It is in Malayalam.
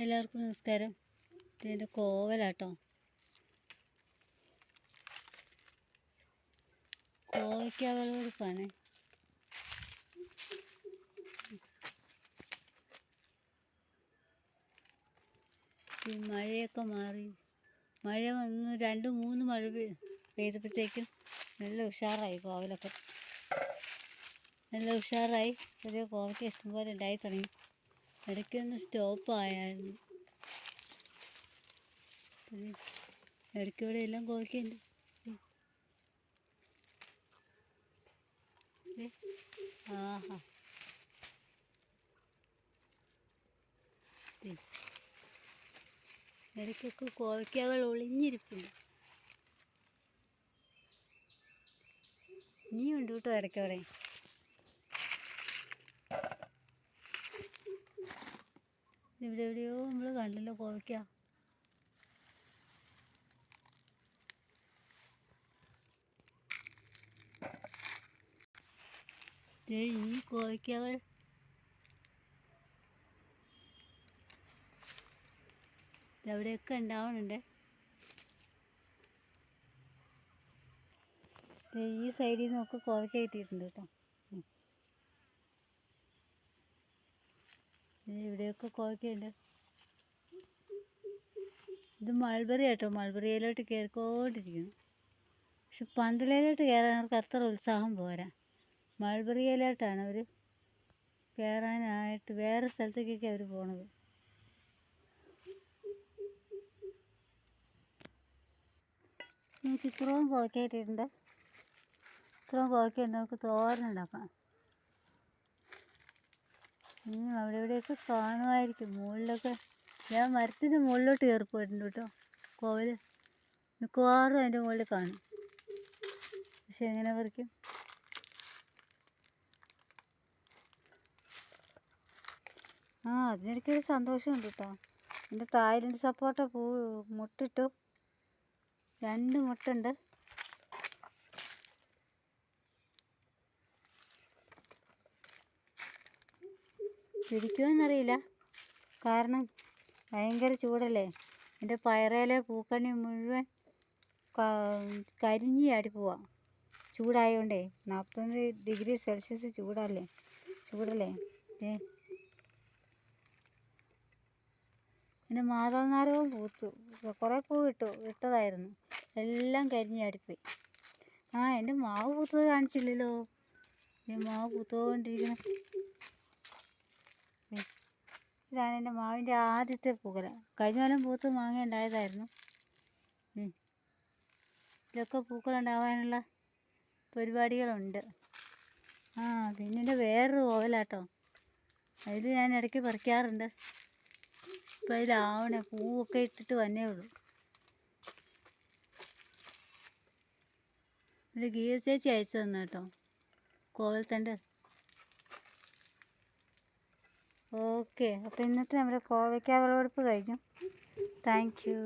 എല്ലാവർക്കും നമസ്കാരം. ഇതിൻ്റെ കോവലാട്ടോ. കോവയ്ക്ക വിളവെടുപ്പാണ്. ഈ മഴയൊക്കെ മാറി, മഴ വന്ന് 2-3 മഴ പെയ്തപ്പോഴത്തേക്കും നല്ല ഉഷാറായി. കോവലൊക്കെ നല്ല ഉഷാറായി. ചെറിയ കോവയ്ക്ക ഇഷ്ടംപോലെ ഉണ്ടായി തുടങ്ങി. ഇടയ്ക്കൊന്ന് സ്റ്റോപ്പായായിരുന്നു. ഇടയ്ക്ക് ഇവിടെ എല്ലാം കോവയ്ക്കുണ്ട്. ആഹാ, ഇടയ്ക്കൊക്കെ കോവയ്ക്കകൾ ഒളിഞ്ഞിരിപ്പുണ്ട്. ഇനിയുണ്ട് കേട്ടോ ഇടയ്ക്കവിടെ. ഇവിടെ എവിടെയോ നമ്മൾ കണ്ടല്ലോ കോവയ്ക്ക. ഈ കോവയ്ക്കകൾ എവിടെയൊക്കെ ഉണ്ടാവുന്നുണ്ട്. ഈ സൈഡിൽ നിന്നൊക്കെ കോവയ്ക്ക കിട്ടിയിട്ടുണ്ട് കേട്ടോ. ഇവിടെയൊക്കെ കോവയ്ക്കുണ്ട്. ഇത് മൾബറി കേട്ടോ. മൾബറിയിലോട്ട് കയറിക്കൊണ്ടിരിക്കുന്നു. പക്ഷെ പന്തലയിലോട്ട് കയറാൻ അവർക്ക് അത്ര ഉത്സാഹം പോരാ. മൾബറിയിലോട്ടാണ് അവർ കയറാനായിട്ട് വേറെ സ്ഥലത്തേക്കൊക്കെ അവർ പോണത്. നമുക്ക് ഇത്രയും കോവയ്ക്ക കിട്ടിയിട്ടുണ്ട്. ഇത്രയും കോവയ്ക്ക നമുക്ക് തോരനുണ്ടാക്കാം. ഇനി അവിടെ ഇവിടെയൊക്കെ കാണുമായിരിക്കും. മുകളിലൊക്കെ ഞാൻ മരത്തിൻ്റെ മുകളിലോട്ട് കയറിപ്പോയിട്ടുണ്ട് കേട്ടോ. കോവൽ മിക്കവാറും അതിൻ്റെ മുകളിൽ കാണും. പക്ഷെ എങ്ങനെ പറിക്കും? അതിനിടയ്ക്കൊരു സന്തോഷമുണ്ട് കേട്ടോ. എൻ്റെ തായ്ലൻഡ് സപ്പോട്ട മുട്ടിട്ടു. 2 മുട്ടുണ്ട്. പിടിക്കുമെന്നറിയില്ല, കാരണം ഭയങ്കര ചൂടല്ലേ. എൻ്റെ പയറയിലെ പൂക്കണ്ണി മുഴുവൻ കരിഞ്ഞ് ചാടി പോവാം. ചൂടായതുകൊണ്ടേ 41 ഡിഗ്രി സെൽഷ്യസ് ചൂടല്ലേ. പിന്നെ മാതളനാരകവും പൂത്തു. കുറേ പൂ ഇട്ടതായിരുന്നു, എല്ലാം കരിഞ്ഞ് ചാടിപ്പോയി. എൻ്റെ മാവ് പൂത്തത് കാണിച്ചില്ലല്ലോ. ഈ മാവ് പൂത്തുകൊണ്ടിരിക്കണം. ഇതാണ് എൻ്റെ മാവിൻ്റെ ആദ്യത്തെ പൂക്കല. കഴിഞ്ഞ കൊല്ലം പൂത്ത് മാങ്ങ ഉണ്ടായതായിരുന്നു. ഇതൊക്കെ പൂക്കളുണ്ടാവാനുള്ള പരിപാടികളുണ്ട്. പിന്നെ എൻ്റെ വേറൊരു കോവലാട്ടോ. അതിൽ ഞാൻ ഇടയ്ക്ക് പറിക്കാറുണ്ട്. ഇപ്പം അതിലാവണേ, പൂവൊക്കെ ഇട്ടിട്ട് വന്നേ ഉള്ളൂ. ഇത് ഗീത ചേച്ചി അയച്ചു തന്നു കേട്ടോ, കോവൽത്തണ്ട്. ഓക്കെ, അപ്പോൾ ഇന്നത്തെ നമ്മുടെ കോവയ്ക്ക വിളവെടുപ്പ് കഴിഞ്ഞു. Thank you.